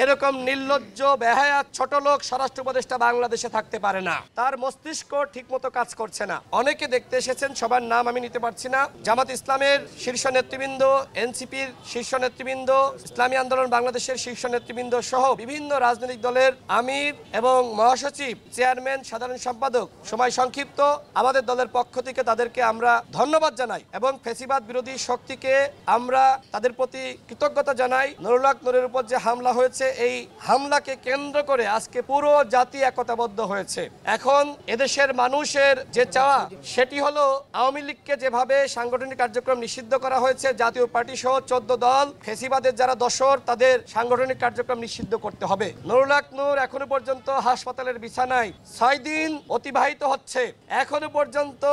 এরকম নির্লজ্জ বেহায়া ছোট লোক স্বরাষ্ট্র উপদেষ্টা বাংলাদেশে থাকতে পারে না। তার মস্তিষ্ক ঠিকমতো কাজ করছে না। অনেকে দেখতে এসেছেন, সবার নাম আমি নিতে পারছি না। জামাত ইসলামের শীর্ষ নেতৃবৃন্দ, এনসিপির শীর্ষ নেতৃবৃন্দ, ইসলামী আন্দোলন বাংলাদেশের শীর্ষ নেতৃবৃন্দ সহ বিভিন্ন রাজনৈতিক দলের আমির এবং মহাসচিব, চেয়ারম্যান, সাধারণ সম্পাদক, সময় সংক্ষিপ্ত, আমাদের দলের পক্ষ থেকে তাদেরকে আমরা ধন্যবাদ জানাই এবং ফ্যাসিবাদ বিরোধী শক্তিকে আমরা তাদের প্রতি কৃতজ্ঞতা জানাই। নুরুল হক নূরের উপর যে হামলা হয়েছে, এই হামলাকে কেন্দ্র করে আজকে পুরো জাতি একতাবদ্ধ হয়েছে। এখন এদেশের মানুষের যে চাওয়া সেটি হলো আওয়ামী লীগকে যেভাবে সাংগঠনিক কার্যক্রম নিষিদ্ধ করা হয়েছে, জাতীয় পার্টি সহ 14 দল ফ্যাসিবাদের যারা দোসর তাদের সাংগঠনিক কার্যক্রম নিষিদ্ধ করতে হবে। নুরুল হক নূর এখনো পর্যন্ত হাসপাতালের বিছানায় 6 দিন অতিবাহিত হচ্ছে। এখনো পর্যন্ত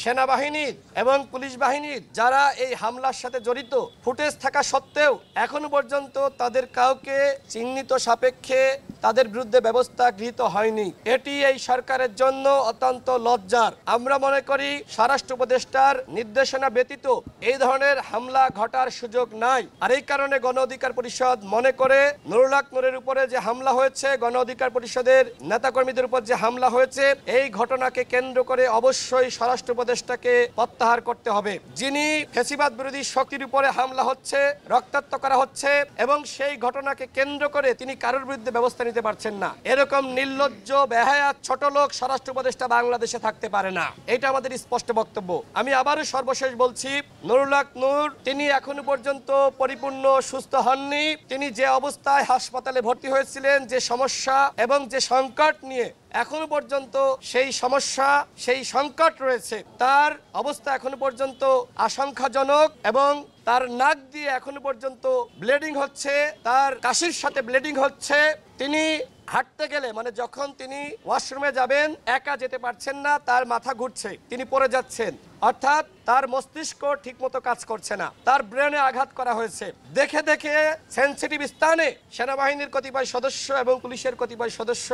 সেনাবাহিনীর এবং পুলিশ বাহিনীর যারা এই হামলার সাথে জড়িত ফুটেজ থাকা সত্ত্বেও এখনো পর্যন্ত তাদের কাউকে চিহ্নিত সাপেক্ষে তাদের বিরুদ্ধে ব্যবস্থা গৃহীত হয়নি। এটি এই সরকারের জন্য অত্যন্ত লজ্জার। আমরা মনে করি স্বরাষ্ট্র উপদেষ্টার নির্দেশনা ব্যতীত এই ধরনের হামলা ঘটার সুযোগ নাই। আর এই কারণে গণ অধিকার পরিষদ মনে করে নুরুল হক নূরের উপরে যে হামলা হয়েছে, গণ অধিকার পরিষদের নেতাকর্মীদের উপর যে হামলা হয়েছে, এই ঘটনাকে কেন্দ্র করে অবশ্যই স্বরাষ্ট্র উপদেষ্টাকে প্রত্যাহার করতে হবে। যিনি ফ্যাসিবাদ বিরোধী শক্তির উপরে হামলা হচ্ছে, রক্তাক্ত করা হচ্ছে এবং সেই ঘটনাকে কেন্দ্র করে তিনি কারোর বিরুদ্ধে ব্যবস্থা নিতে পারছেন না, এরকম নির্লজ্জ বেহায়া ছোট লোক স্বরাষ্ট্র উপদেষ্টা বাংলাদেশে থাকতে পারে না। এটা আমাদের স্পষ্ট বক্তব্য। আমি আবারও সর্বশেষ বলছি, নুরুল হক নূর তিনি এখনো পর্যন্ত পরিপূর্ণ সুস্থ হননি। তিনি যে অবস্থায় হাসপাতালে ভর্তি হয়েছিলেন, যে সমস্যা এবং যে সংকট নিয়ে এখনো পর্যন্ত সেই সমস্যা, সেই সংকট রয়েছে, তার অবস্থা এখনো পর্যন্ত আশঙ্কাজনক এবং তার নাক দিয়ে এখনো পর্যন্ত ব্লিডিং হচ্ছে, তার কাশির সাথে ব্লিডিং হচ্ছে। তিনি হাঁটতে গেলে, মানে যখন তিনি ওয়াশরুমে যাবেন, একা যেতে পারছেন না, তার মাথা ঘুরছে, তিনি পড়ে যাচ্ছেন। অর্থাৎ তার মস্তিষ্ক ঠিকমতো কাজ করছে না, তার ব্রেনে আঘাত করা হয়েছে। দেখে দেখে সেনসিটিভ স্থানে সেনাবাহিনীর কতিপয় সদস্য এবং পুলিশের কতিপয় সদস্য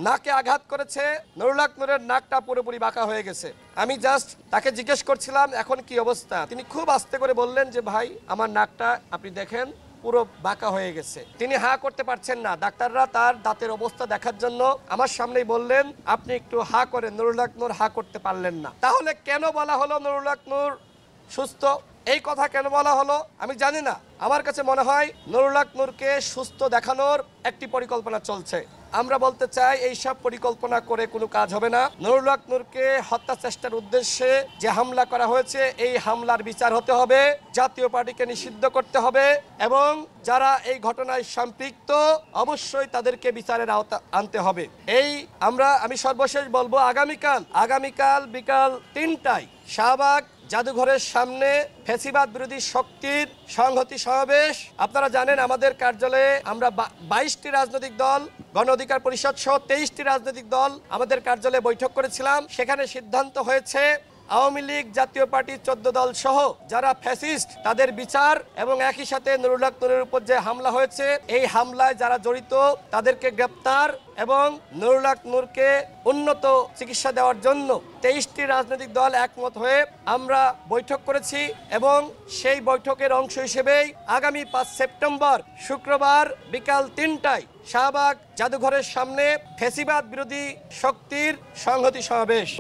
নাকে আঘাত করেছে। নুরুল হক নূরের নাকটা পুরোপুরি বাঁকা হয়ে গেছে। আমি জাস্ট তাকে জিজ্ঞেস করছিলাম এখন কি অবস্থা। তিনি খুব আস্তে করে বললেন যে ভাই, আমার নাকটা আপনি দেখেন পুরো বাঁকা হয়ে গেছে। তিনি হা করতে পারছেন না। ডাক্তাররা তার দাঁতের অবস্থা দেখার জন্য আমার সামনেই বললেন, আপনি একটু হা করেন। নুরুল হক নূর হা করতে পারলেন না। তাহলে কেন বলা হলো নুরুল হক নূর সুস্থ? এই কথা কেন বলা হলো আমি জানি না। আমার কাছে মনে হয় নুরুল হক নূরকে সুস্থ দেখানোর একটি পরিকল্পনা চলছে। আমরা বলতে চাই, এই সব পরিকল্পনা করে কোনো কাজ হবে না। নুরুল হক নূরকে হত্যা চেষ্টার উদ্দেশ্যে যে হামলা করা হয়েছে, এই হামলার বিচার হতে হবে, জাতীয় পার্টিকে নিষিদ্ধ করতে হবে এবং যারা এই ঘটনায় সম্পৃক্ত অবশ্যই তাদেরকে বিচারের আওতা আনতে হবে। আমি সর্বশেষ বলবো, আগামীকাল বিকাল 3টায় শাহবাগ জাদুঘরের সামনে ফ্যাসিবাদ বিরোধী শক্তির সংহতি সমাবেশ। আপনারা জানেন আমাদের কার্যালয়ে আমরা 22টি রাজনৈতিক দল, গণ অধিকার পরিষদ সহ 23টি রাজনৈতিক দল আমাদের কার্যালয়ে বৈঠক করেছিলাম। সেখানে সিদ্ধান্ত হয়েছে আওয়ামী লীগ, জাতীয় পার্টি 14 দল সহ যারা ফ্যাসিস্ট তাদের বিচার এবং একই সাথে নুরুল হক নূরের উপর যে হামলা হয়েছে, এই হামলায় যারা জড়িত তাদেরকে গ্রেপ্তার এবং নুরুল হক নূরকে উন্নত চিকিৎসা দেওয়ার জন্য 23টি রাজনৈতিক দল একমত হয়ে আমরা বৈঠক করেছি এবং সেই বৈঠকের অংশ হিসেবেই আগামী 5 সেপ্টেম্বর শুক্রবার বিকাল 3টায় শাহবাগ জাদুঘরের সামনে ফ্যাসিবাদ বিরোধী শক্তির সংহতি সমাবেশ।